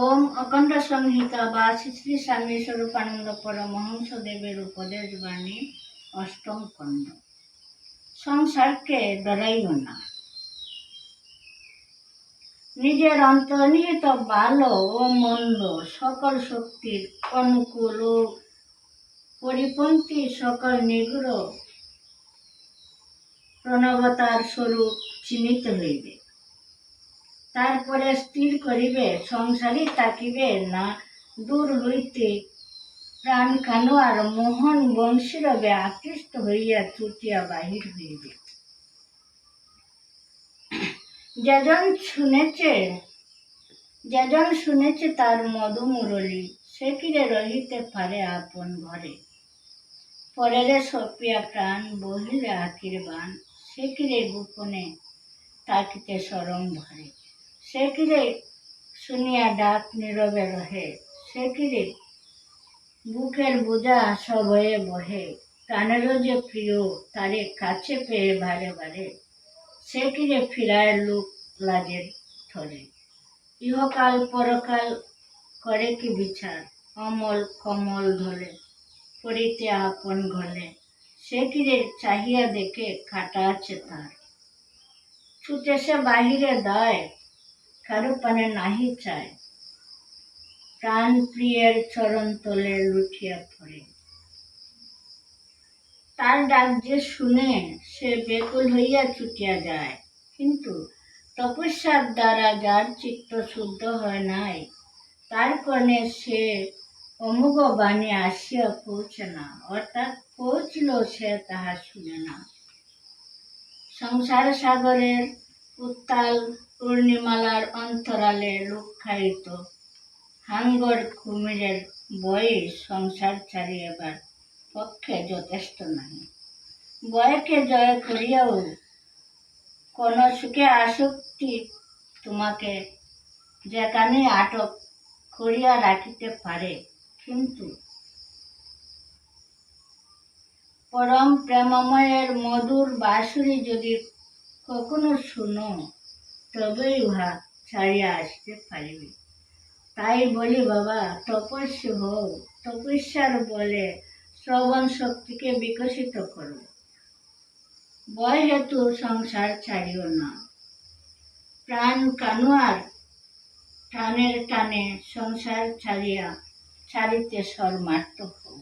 ওম অখণ্ড সংহিতা বা শ্রী শ্রী স্বামী স্বরূপানন্দ পরমহংস দেবের উপদেশ বাণী অষ্টম খণ্ড। সংসারকে ডরাইও না। নিজের অন্তর্নিহিত ভালো ও মন্দ সকল শক্তির অনুকূল ও পরিপন্থী সকল নিগ্রহ প্রণবতার স্বরূপ চিহ্নিত হইবে। তারপরে স্থির করিবে সংসারী থাকিবে না দূর হইতে প্রাণ কানুয়ার মোহন বংশীরবে আকৃষ্ট হইয়া ছুটিয়া বাহির হইবে। যেজন শুনেছে তার মধু মুরলী, সে কিরে রহিতে পারে আপন ঘরে। পরেরে সপিয়া প্রাণ বহিলে আখির বান, সে কিরে গোপনে তাকিতে শরম ধরে। সে কিরে শুনিয়া ডাক নীরবে রহে, সে কিরে বুকের বোঝা সভয়ে বহে। প্রাণেরও যে প্রিয় তারে কাছে পেয়ে বারে বারে, সে কিরে ফিরায় লোক লাজের ধরে। ইহকাল পরকাল করে কি বিচার, অমল কমল ধরে করিতে আপন ঘরে। সে কিরে চাহিয়া দেখে কাটা আছে তার, ছুটে সে বাহিরে দেয় কারো পানে নাহি চায়। প্রাণ প্রিয়ের চরণ তলে লুটিয়া পড়ে, তার ডাক যে শুনে সে বেকুল হইয়া ছুটিয়া যায়। কিন্তু তপস্যার দ্বারা যার চিত্ত শুদ্ধ হয় নাই, তার কর্ণে সে অমোঘ বাণী আসিয়া পৌঁছে না, অর্থাৎ পৌঁছল সে তাহা শুনে না। সংসার সাগরের উত্তাল পূর্ণিমালার অন্তরালে লুক্কায়িত হাঙ্গর কুমিরের বয়ে সংসার ছাড়িয়েবার পক্ষে যথেষ্ট নাই। বয়কে জয় করিয়াও কোন সুখে আসক্তি তোমাকে যেখানে আটক করিয়া রাখিতে পারে, কিন্তু পরম প্রেমময়ের মধুর বাঁশুরি যদি কখনো শুনো, তবেই উহা ছাড়িয়া আসতে পারিবে। তাই বলি বাবা, তপস্বী হও, তপস্যার বলে শ্রবণ শক্তিকে বিকশিত করো। ভয় হেতু সংসার ছাড়িও না। প্রাণ কানুয়ার টানের টানে সংসার ছাড়িতে সর্মার্থ হও।